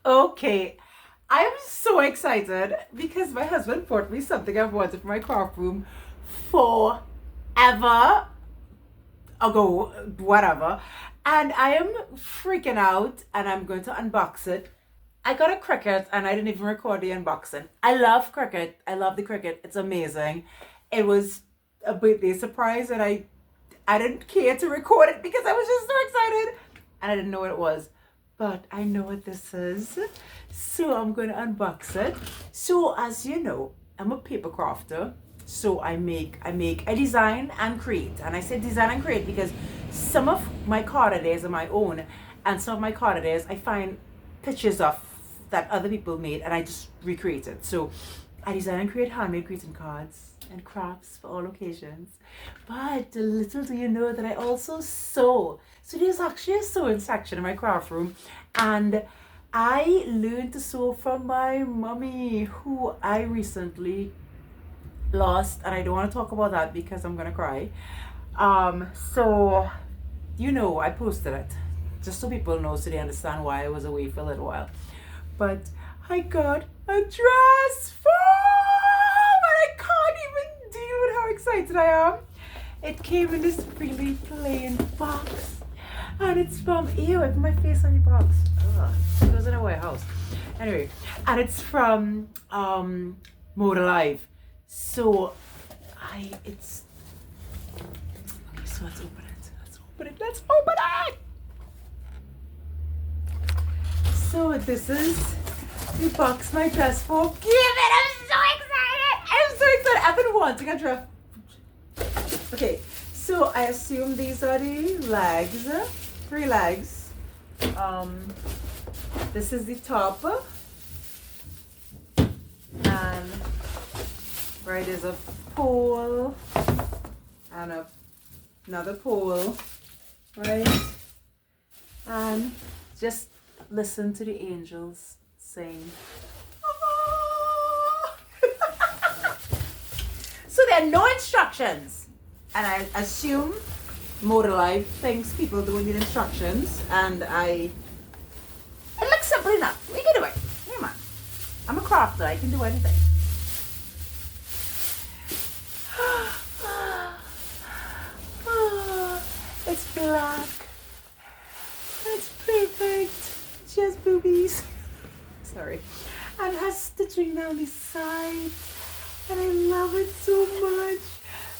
Okay, I am so excited because my husband bought me something I've wanted for my craft room forever ago, whatever. And I am freaking out and I'm going to unbox it. I got a Cricut and I didn't even record the unboxing. I love Cricut. I love the Cricut. It's amazing. It was a birthday surprise and I didn't care to record it because I was just so excited and I didn't know what it was. But I know what this is. So I'm going to unbox it. So as you know, I'm a paper crafter. So I design and create. And I say design and create because some of my card ideas are my own. And some of my card ideas I find pictures of that other people made and I just recreate it. So I design and create handmade greeting cards and crafts for all occasions. But little do you know that I also sew. So there's actually a sewing section in my craft room, and I learned to sew from my mommy, who I recently lost, and I don't want to talk about that because I'm gonna cry. So I posted it just so people know, so they understand why I was away for a little while. But I got a dress form, and I can't even deal with how excited I am. It came in this really plain box, and it's from, ew, I put my face on the box. Ugh, it was in a warehouse. Anyway, and it's from Mode Alive. So it's okay. So let's open it. Let's open it. So this is the box my dress for. Give it! I'm so excited. I've been wanting a dress. Okay, so I assume these are the legs, 3 legs. This is the top, and right is a pole and another pole, right? And just listen to the angels sing. So there are no instructions, and I assume Motor Life thinks people don't need instructions, and it looks simple enough. We can do it. Come on, I'm a crafter. I can do anything. It's black. It's perfect. She has boobies. Sorry. And has stitching down the side. And I love it so much.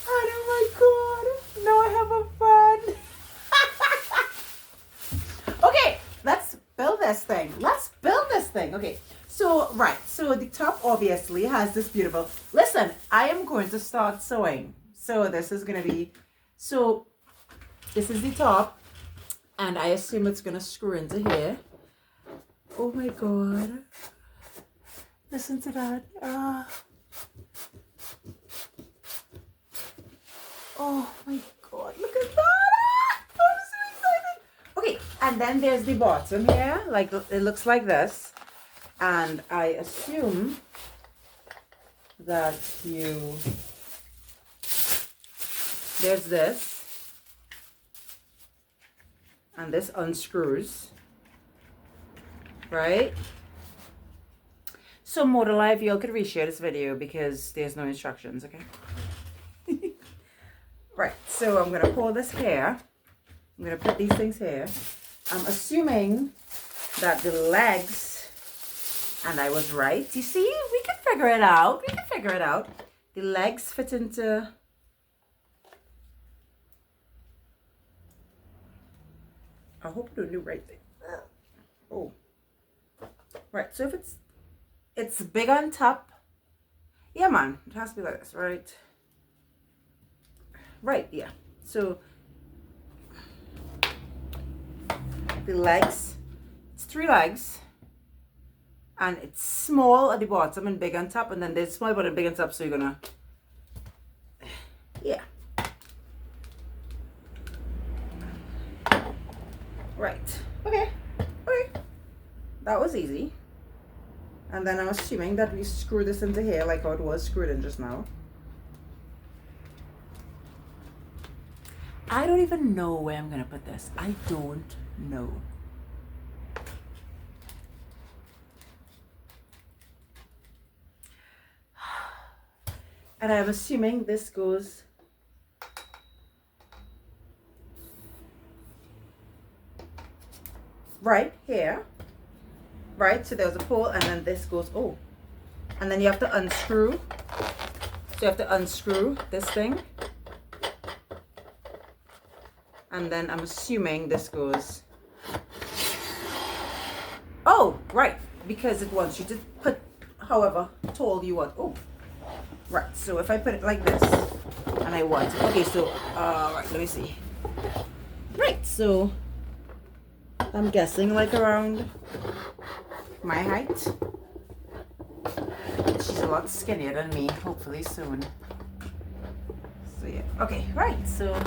And oh my god, now I have a friend. Okay, let's build this thing. Okay, so the top obviously has this beautiful, listen, I am going to start sewing. So this is going to be, this is the top, and I assume it's going to screw into here. Oh my god, listen to that. Oh my god, look at that! I'm so excited. Okay, and then there's the bottom here. Like, it looks like this. And I assume that there's this. And this unscrews. Right? So, Motor Live, you all could reshare this video because there's no instructions, okay? Right, so I'm gonna pull this here. I'm gonna put these things here. I'm assuming that the legs, and I was right. You see, we can figure it out. The legs fit into, I hope I don't do right thing. Oh, right. So if it's big on top. Yeah, man, it has to be like this, right? Right, yeah. So the legs, it's 3 legs, and it's small at the bottom and big on top, and then there's small bottom and big on top, so you're gonna, yeah. Right, okay, that was easy. And then I'm assuming that we screw this into here like how it was screwed in just now. I don't even know where I'm gonna put this. I don't know. And I'm assuming this goes right here, right? So there's a pole, and then this goes, oh, and then you have to unscrew. So you have to unscrew this thing, and then I'm assuming this goes, oh, right, because it wants you to put however tall you want. Oh, right, so if I put it like this, and I want it, okay, so, right, let me see. Right, so I'm guessing like around my height. She's a lot skinnier than me, hopefully soon. So yeah, okay, right, so,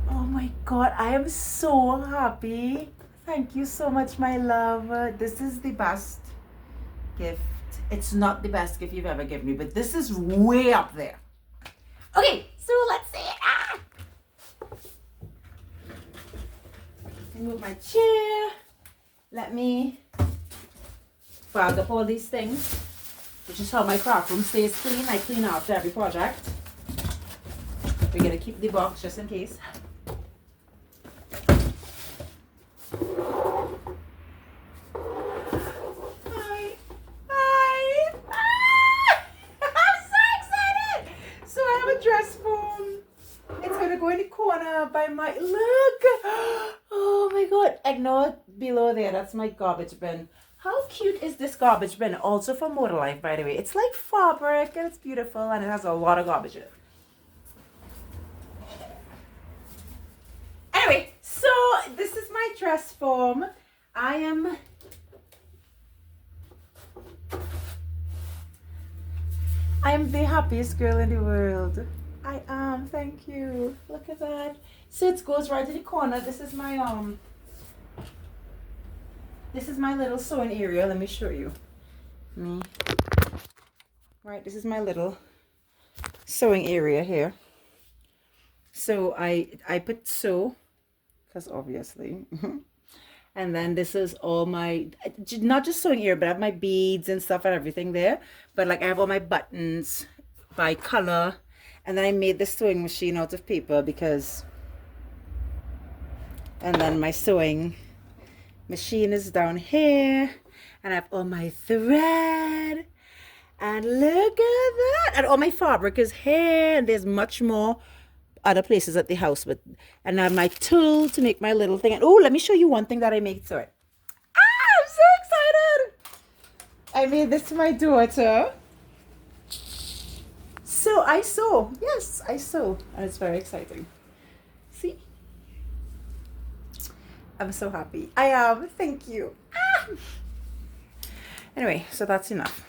oh my God, I am so happy. Thank you so much, my love. This is the best gift. It's not the best gift you've ever given me, but this is way up there. Okay, so let's see. Move my chair. Let me bag up all these things, which is how my craft room stays clean. I clean after every project. We're gonna keep the box just in case. Hi. Hi. Ah! I'm so excited. So I have a dress form. It's gonna go in the corner by my, look. Oh my God. Ignore below there. That's my garbage bin. How cute is this garbage bin? Also from Motor Life, by the way. It's like fabric and it's beautiful and it has a lot of garbage in it. Anyway, so this is my dress form. I am the happiest girl in the world. I am. Thank you. Look at that. So it goes right to the corner. This is my little sewing area. Let me show you. Right, this is my little sewing area here. So I put sew, because obviously. And then this is all my, not just sewing area, but I have my beads and stuff and everything there. But like I have all my buttons by color. And then I made this sewing machine out of paper because, and then my sewing machine is down here. And I have all my thread. And look at that. And all my fabric is here. And there's much more other places at the house. And I have my tool to make my little thing. And oh, let me show you one thing that I made. Sorry. I'm so excited. I made this for my daughter. So I sew. Yes, I sew. And it's very exciting. See? I'm so happy. I am. Thank you. Anyway, so that's enough.